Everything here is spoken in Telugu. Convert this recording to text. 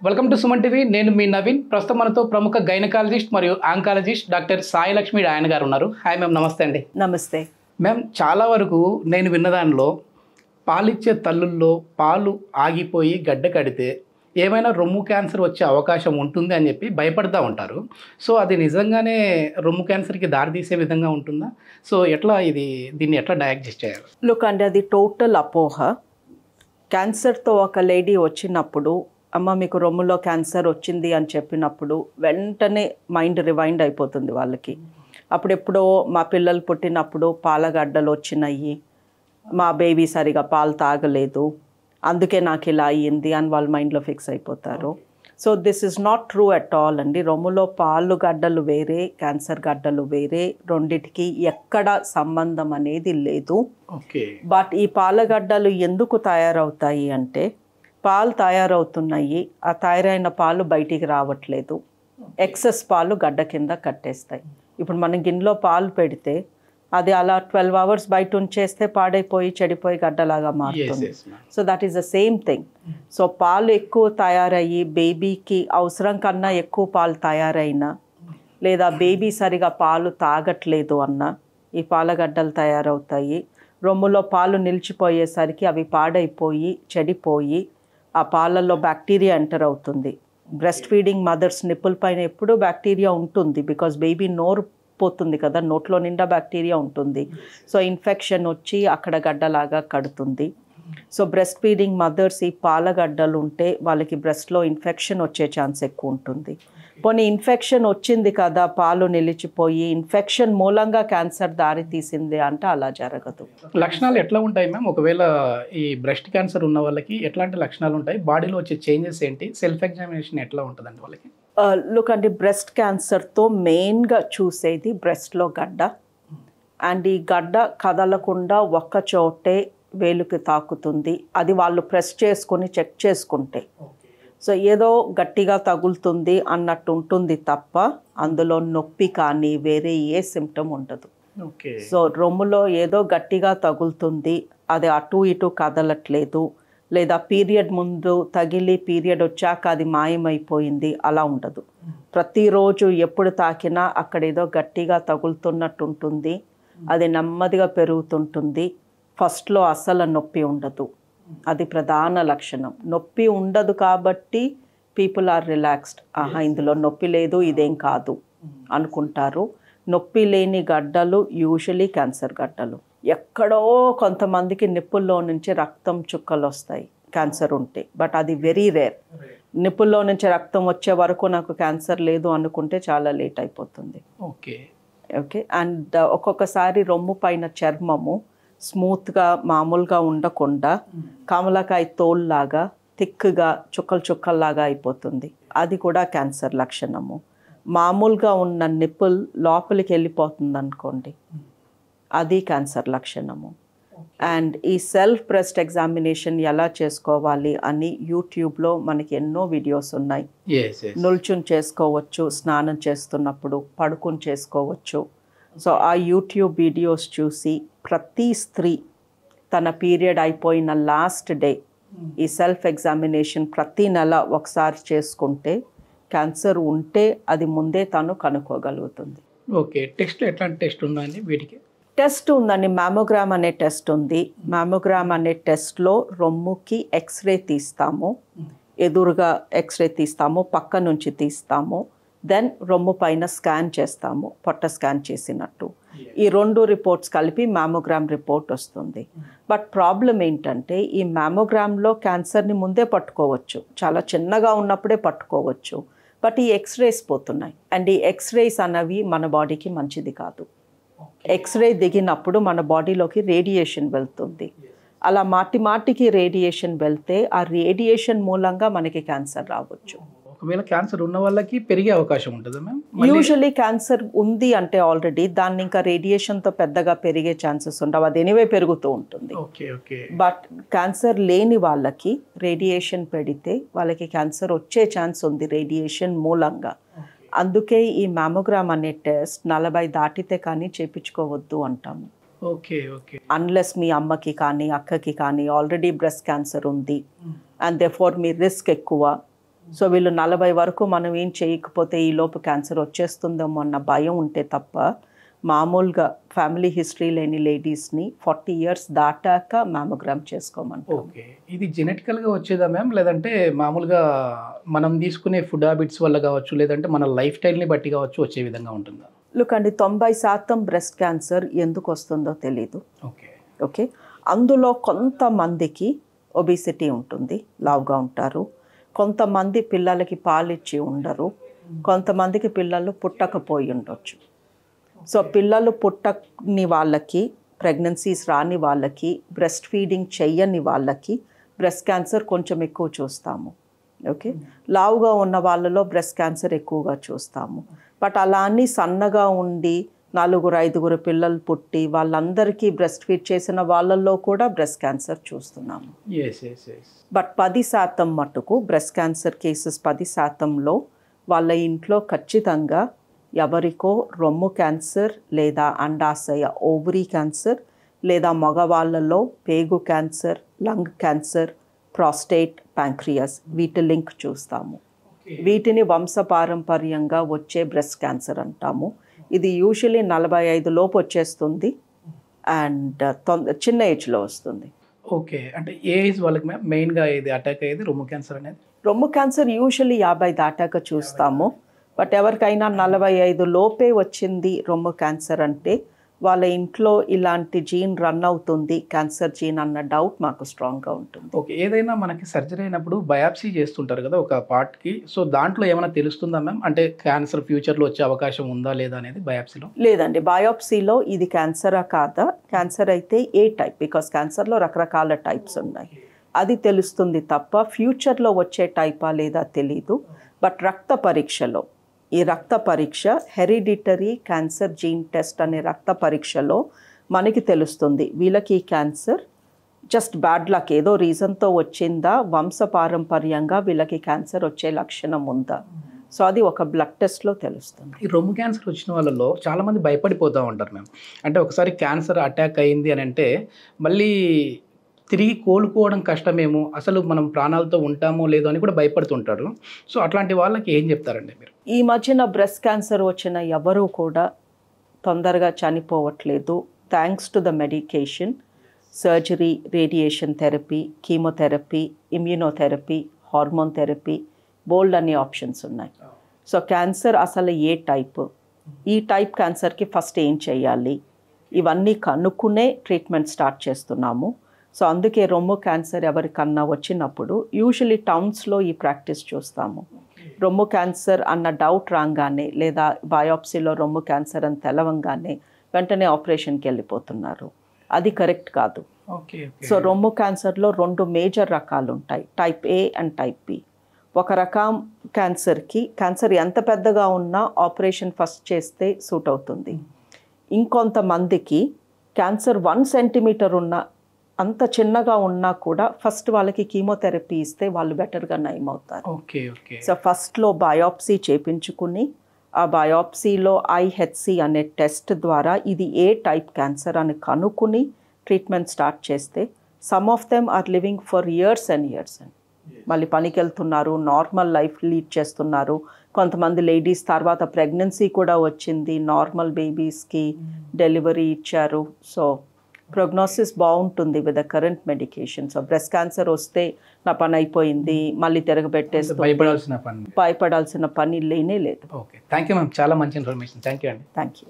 Welcome to Suman TV. నేను మీ నవీన్. ప్రస్తుతం మనతో ప్రముఖ గైనకాలజిస్ట్ మరియు ఆంకాలజిస్ట్ డాక్టర్ సాయి లక్ష్మి ఆయన గారు ఉన్నారు. హాయ్ మ్యామ్, నమస్తే అండి. నమస్తే మ్యామ్, చాలా వరకు నేను విన్న దానిలో పాలిచ్చే తల్లుల్లో పాలు ఆగిపోయి గడ్డ కడితే ఏమైనా రొమ్ము క్యాన్సర్ వచ్చే అవకాశం ఉంటుంది అని చెప్పి భయపడుతూ ఉంటారు. సో అది నిజంగానే రొమ్ము క్యాన్సర్కి దారితీసే విధంగా ఉంటుందా? సో ఎట్లా దీన్ని ఎట్లా డయాగ్నోస్ చేయాలి? లుక్ అంటే అది టోటల్ అపోహ. క్యాన్సర్తో ఒక లేడీ వచ్చినప్పుడు అమ్మ మీకు రొమ్ములో క్యాన్సర్ వచ్చింది అని చెప్పినప్పుడు వెంటనే మైండ్ రివైండ్ అయిపోతుంది వాళ్ళకి. అప్పుడెప్పుడో మా పిల్లలు పుట్టినప్పుడు పాలగడ్డలు వచ్చినాయి, మా బేబీ సరిగా పాలు తాగలేదు, అందుకే నాకు ఇలా అయ్యింది అని వాళ్ళ మైండ్లో ఫిక్స్ అయిపోతారు. So this is not true at all అండి. రొమ్ములో పాలు గడ్డలు వేరే, క్యాన్సర్ గడ్డలు వేరే, రెండిటికి ఎక్కడ సంబంధం అనేది లేదు. బట్ ఈ పాలగడ్డలు ఎందుకు తయారవుతాయి అంటే పాలు తయారవుతున్నాయి, ఆ తయారైన పాలు బయటికి రావట్లేదు, ఎక్సెస్ పాలు గడ్డ కింద కట్టేస్తాయి. ఇప్పుడు మనం గిన్నెలో పాలు పెడితే అది అలా 12 hours బయట ఉంచేస్తే పాడైపోయి చెడిపోయి గడ్డలాగా మారుతుంది. So that is the same thing. So పాలు ఎక్కువ తయారయ్యి బేబీకి అవసరం కన్నా ఎక్కువ పాలు తయారైనా, లేదా బేబీ సరిగా పాలు తాగట్లేదు అన్నా ఈ పాలగడ్డలు తయారవుతాయి. రొమ్ములో పాలు నిలిచిపోయేసరికి అవి పాడైపోయి చెడిపోయి ఆ పాలల్లో బ్యాక్టీరియా ఎంటర్ అవుతుంది. బ్రెస్ట్ ఫీడింగ్ మదర్స్ నిప్పుల పైన ఎప్పుడూ బ్యాక్టీరియా ఉంటుంది, బికాజ్ బేబీ నోరు పోతుంది కదా, నోట్లో నిండా బ్యాక్టీరియా ఉంటుంది. సో ఇన్ఫెక్షన్ వచ్చి అక్కడ గడ్డలాగా కడుతుంది. సో బ్రెస్ట్ ఫీడింగ్ మదర్స్ ఈ పాలగడ్డలు ఉంటే వాళ్ళకి బ్రెస్ట్లో ఇన్ఫెక్షన్ వచ్చే ఛాన్స్ ఎక్కువ ఉంటుంది. పోనీ ఇన్ఫెక్షన్ వచ్చింది కదా, పాలు నిలిచిపోయి ఇన్ఫెక్షన్ మూలంగా క్యాన్సర్ దారి తీసింది అంటే అలా జరగదు. లక్షణాలు ఎట్లా ఉంటాయి మ్యామ్? ఒకవేళ ఈ బ్రెస్ట్ క్యాన్సర్ ఉన్న వాళ్ళకి ఎట్లాంటి లక్షణాలు ఉంటాయి? బాడీలో వచ్చే చేంజెస్ ఏంటి? సెల్ఫ్ ఎగ్జామినేషన్ ఎట్లా ఉంటుందండి వాళ్ళకి? లుక్ అంటే బ్రెస్ట్ క్యాన్సర్తో మెయిన్గా చూసేది బ్రెస్ట్లో గడ్డ. అండ్ ఈ గడ్డ కదలకుండా ఒక్క చోటే వేలుకి తాకుతుంది. అది వాళ్ళు ప్రెస్ చేసుకొని చెక్ చేసుకుంటే సో ఏదో గట్టిగా తగులుతుంది అన్నట్టు ఉంటుంది తప్ప అందులో నొప్పి కానీ వేరే ఏ సిమ్టమ్ ఉండదు. సో రొమ్ములో ఏదో గట్టిగా తగులుతుంది, అది అటు ఇటు కదలట్లేదు, లేదా పీరియడ్ ముందు తగిలి పీరియడ్ వచ్చాక అది మాయమైపోయింది, అలా ఉండదు. ప్రతిరోజు ఎప్పుడు తాకినా అక్కడ ఏదో గట్టిగా తగులుతున్నట్టు ఉంటుంది, అది నెమ్మదిగా పెరుగుతుంటుంది. ఫస్ట్లో అస్సలు నొప్పి ఉండదు, అది ప్రధాన లక్షణం. నొప్పి ఉండదు కాబట్టి పీపుల్ ఆర్ రిలాక్స్డ్, ఆహా ఇందులో నొప్పి లేదు ఇదేం కాదు అనుకుంటారు. నొప్పి లేని గడ్డలు యూజువలీ క్యాన్సర్ గడ్డలు. ఎక్కడో కొంతమందికి నిప్పుల్లో నుంచి రక్తం చుక్కలు వస్తాయి క్యాన్సర్ ఉంటే, బట్ అది వెరీ రేర్. నిప్పుల్లో నుంచి రక్తం వచ్చే వరకు నాకు క్యాన్సర్ లేదు అనుకుంటే చాలా లేట్ అయిపోతుంది. ఓకే. అండ్ ఒక్కొక్కసారి రొమ్ము పైన చర్మము స్మూత్గా మామూలుగా ఉండకుండా కమలకాయ తోల్లాగా థిక్గా చుక్కలు చుక్కల్లాగా అయిపోతుంది, అది కూడా క్యాన్సర్ లక్షణము. మామూలుగా ఉన్న నిప్పుల్ లోపలికి వెళ్ళిపోతుంది అనుకోండి, అది క్యాన్సర్ లక్షణము. అండ్ ఈ సెల్ఫ్ బ్రెస్ట్ ఎగ్జామినేషన్ ఎలా చేసుకోవాలి అని యూట్యూబ్లో మనకి ఎన్నో వీడియోస్ ఉన్నాయి. నుల్చుని చేసుకోవచ్చు, స్నానం చేస్తున్నప్పుడు పడుకుని చేసుకోవచ్చు. సో ఆ యూట్యూబ్ వీడియోస్ చూసి ప్రతి స్త్రీ తన పీరియడ్ అయిపోయిన లాస్ట్ డే ఈ సెల్ఫ్ ఎగ్జామినేషన్ ప్రతి నెల ఒకసారి చేసుకుంటే క్యాన్సర్ ఉంటే అది ముందే తను కనుక్కోగలుగుతుంది. ఓకే. టెస్ట్ ఎట్లాంటి టెస్ట్ ఉందండి వీటికి? టెస్ట్ ఉందండి, మ్యామోగ్రామ్ అనే టెస్ట్ ఉంది. మ్యామోగ్రామ్ అనే టెస్ట్లో రొమ్ముకి ఎక్స్రే తీస్తాము, ఎదురుగా ఎక్స్రే తీస్తాము, పక్క నుంచి తీస్తాము, దెన్ రొమ్ము పైన స్కాన్ చేస్తాము, పొట్ట స్కాన్ చేసినట్టు. ఈ 2 రిపోర్ట్స్ కలిపి మ్యామోగ్రామ్ రిపోర్ట్ వస్తుంది. బట్ ప్రాబ్లం ఏంటంటే ఈ మ్యామోగ్రామ్లో క్యాన్సర్ని ముందే పట్టుకోవచ్చు, చాలా చిన్నగా ఉన్నప్పుడే పట్టుకోవచ్చు. బట్ ఈ ఎక్స్రేస్ పోతున్నాయి, అండ్ ఈ ఎక్స్రేస్ అన్నవి మన బాడీకి మంచిది కాదు. ఎక్స్రే దిగినప్పుడు మన బాడీలోకి రేడియేషన్ వెళ్తుంది. అలా మాటికి రేడియేషన్ వెళ్తే ఆ రేడియేషన్ మూలంగా మనకి క్యాన్సర్ రావచ్చు. ఒకవేళ క్యాన్సర్ ఉన్న వాళ్ళకి పెరిగే అవకాశం ఉంటుందా మ్యామ్? యూజువలీ క్యాన్సర్ ఉంది అంటే ఆల్రెడీ దాన్ని ఇంకా రేడియేషన్తో పెద్దగా పెరిగే ఛాన్సెస్ ఉండవు, అది ఎనీవే పెరుగుతూ ఉంటుంది. బట్ క్యాన్సర్ లేని వాళ్ళకి రేడియేషన్ పెడితే వాళ్ళకి క్యాన్సర్ వచ్చే ఛాన్స్ ఉంది రేడియేషన్ మూలంగా. అందుకే ఈ మ్యామోగ్రామ్ అనే టెస్ట్ 40 దాటితే కానీ చేయించుకోవద్దు అంటాము. అన్లెస్ మీ అమ్మకి కానీ అక్కకి కానీ ఆల్రెడీ బ్రెస్ట్ క్యాన్సర్ ఉంది అండ్ దేర్ఫోర్ మీ రిస్క్ ఎక్కువ, సో వీళ్ళు 40 వరకు మనం ఏం చేయకపోతే ఈ లోపు క్యాన్సర్ వచ్చేస్తుందేమో అన్న భయం ఉంటే తప్ప మామూలుగా ఫ్యామిలీ హిస్టరీ లేని లేడీస్ని 40 ఇయర్స్ దాటాక మ్యామోగ్రామ్ చేసుకోమంటాం. ఓకే, ఇది జెనెటికల్గా వచ్చేదా మ్యామ్, లేదంటే మామూలుగా మనం తీసుకునే ఫుడ్ హ్యాబిట్స్ వల్ల కావచ్చు, లేదంటే మన లైఫ్ స్టైల్ని బట్టి కావచ్చు వచ్చే విధంగా ఉంటుందా? లుక్ అండి, 90% బ్రెస్ట్ క్యాన్సర్ ఎందుకు వస్తుందో తెలీదు. ఓకే ఓకే, అందులో కొంతమందికి ఒబిసిటీ ఉంటుంది, లావుగా ఉంటారు. కొంతమంది పిల్లలకి పాలిచ్చి ఉండరు, కొంతమందికి పిల్లలు పుట్టకపోయి ఉండొచ్చు. సో పిల్లలు పుట్టని వాళ్ళకి, ప్రెగ్నెన్సీస్ రాని వాళ్ళకి, బ్రెస్ట్ ఫీడింగ్ చెయ్యని వాళ్ళకి బ్రెస్ట్ క్యాన్సర్ కొంచెం ఎక్కువ చూస్తాము. ఓకే, లావుగా ఉన్న వాళ్ళలో బ్రెస్ట్ క్యాన్సర్ ఎక్కువగా చూస్తాము. బట్ అలా అని సన్నగా ఉండి 4-5 పిల్లలు పుట్టి వాళ్ళందరికీ బ్రెస్ట్ ఫీడ్ చేసిన వాళ్ళల్లో కూడా బ్రెస్ట్ క్యాన్సర్ చూస్తున్నాము. బట్ 10% మట్టుకు బ్రెస్ట్ క్యాన్సర్ కేసెస్ 10%లో వాళ్ళ ఇంట్లో ఖచ్చితంగా ఎవరికో రొమ్ము క్యాన్సర్ లేదా అండాశయ ఓవరీ క్యాన్సర్, లేదా మగవాళ్ళలో పేగు cancer, lung cancer, prostate, pancreas, వీటి లింక్ చూస్తాము. వీటిని వంశపారంపర్యంగా వచ్చే బ్రెస్ట్ క్యాన్సర్ అంటాము. ఇది యూజువలీ 45 లోపు వచ్చేస్తుంది అండ్ చిన్న ఏజ్లో వస్తుంది. ఓకే, అంటే ఏ ఏజ్ వాళ్ళకి మెయిన్గా ఇది అటాక్ అయ్యేది రొమ్ము క్యాన్సర్ అనేది? రొమ్ము క్యాన్సర్ యూజువలీ 50 దాటాక చూస్తాము. బట్ ఎవరికైనా 45 లోపే వచ్చింది రొమ్ము క్యాన్సర్ అంటే వాళ్ళ ఇంట్లో ఇలాంటి జీన్ రన్ అవుతుంది, క్యాన్సర్ జీన్ అన్న డౌట్ మాకు స్ట్రాంగ్గా ఉంటుంది. ఓకే, ఏదైనా మనకి సర్జరీ అయినప్పుడు బయాప్సీ చేస్తుంటారు కదా ఒక పార్ట్కి, సో దాంట్లో ఏమైనా తెలుస్తుందా మ్యామ్? అంటే క్యాన్సర్ ఫ్యూచర్లో వచ్చే అవకాశం ఉందా లేదా అనేది బయాప్సీలో? లేదండి, బయాప్సీలో ఇది క్యాన్సరా కాదా, క్యాన్సర్ అయితే ఏ టైప్, బికాస్ క్యాన్సర్లో రకరకాల టైప్స్ ఉన్నాయి, అది తెలుస్తుంది తప్ప ఫ్యూచర్లో వచ్చే టైపా లేదా తెలీదు. బట్ రక్త పరీక్షలో, ఈ రక్త పరీక్ష హెరిడిటరీ క్యాన్సర్ జీన్ టెస్ట్ అనే రక్త పరీక్షలో మనకి తెలుస్తుంది వీళ్ళకి క్యాన్సర్ జస్ట్ బ్యాడ్ లక్ ఏదో రీజన్తో వచ్చిందా, వంశపారంపర్యంగా వీళ్ళకి క్యాన్సర్ వచ్చే లక్షణం ఉందా. సో అది ఒక బ్లడ్ టెస్ట్లో తెలుస్తుంది. ఈ రొమ్ము క్యాన్సర్ వచ్చిన వాళ్ళలో చాలామంది భయపడిపోతూ ఉంటారు మ్యామ్. అంటే ఒకసారి క్యాన్సర్ అటాక్ అయింది అని అంటే మళ్ళీ తిరిగి కోలుకోవడం కష్టమేమో, అసలు మనం ప్రాణాలతో ఉంటామో లేదో అని కూడా భయపడుతుంటారు. సో అట్లాంటి వాళ్ళకి ఏం చెప్తారండి మీరు? ఈ మధ్యన బ్రెస్ట్ క్యాన్సర్ వచ్చిన ఎవరూ కూడా తొందరగా చనిపోవట్లేదు, thanks to the medication. Surgery, radiation therapy, chemotherapy, immunotherapy, hormone therapy, బోల్డ్ అనే ఆప్షన్స్ ఉన్నాయి. సో క్యాన్సర్ అసలు ఏ టైప్, ఈ టైప్ క్యాన్సర్కి ఫస్ట్ ఏం చేయాలి, ఇవన్నీ కనుక్కునే ట్రీట్మెంట్ స్టార్ట్ చేస్తున్నాము. సో అందుకే రొమ్ము క్యాన్సర్ ఎవరికన్నా వచ్చినప్పుడు యూజువలీ టౌన్స్లో ఈ ప్రాక్టీస్ చూస్తాము. రొమ్ము క్యాన్సర్ అన్న డౌట్ రాగానే లేదా బయాప్సీలో రొమ్ము క్యాన్సర్ అని తెలవంగానే వెంటనే ఆపరేషన్కి వెళ్ళిపోతున్నారు. అది కరెక్ట్ కాదు. సో రొమ్ము క్యాన్సర్లో 2 మేజర్ రకాలు ఉంటాయి, type A and type B. ఒక రకం క్యాన్సర్కి క్యాన్సర్ ఎంత పెద్దగా ఉన్నా ఆపరేషన్ ఫస్ట్ చేస్తే సూట్ అవుతుంది. ఇంకొంతమందికి క్యాన్సర్ 1 సెంటీమీటర్ ఉన్న, అంత చిన్నగా ఉన్నా కూడా ఫస్ట్ వాళ్ళకి కీమోథెరపీ ఇస్తే వాళ్ళు బెటర్గా నయం అవుతారు. సో ఫస్ట్లో బయాప్సీ చేయించుకుని ఆ బయాప్సీలో IHC అనే టెస్ట్ ద్వారా ఇది ఏ టైప్ క్యాన్సర్ అని కనుక్కుని ట్రీట్మెంట్ స్టార్ట్ చేస్తే some of them are living for years and years అండ్ మళ్ళీ పనికి వెళ్తున్నారు, నార్మల్ లైఫ్ లీడ్ చేస్తున్నారు. కొంతమంది లేడీస్ తర్వాత ప్రెగ్నెన్సీ కూడా వచ్చింది, నార్మల్ బేబీస్కి డెలివరీ ఇచ్చారు. సో ప్రోగ్నోసిస్ బాగుంటుంది with the current medication. So breast cancer వస్తే నా పని అయిపోయింది, మళ్ళీ తిరగబెట్టేస్తే భయపడాల్సిన పని లేనే లేదు. ఓకే, థ్యాంక్ యూ మ్యామ్, చాలా మంచి ఇన్ఫర్మేషన్. థ్యాంక్ యూ అండి. Thank you.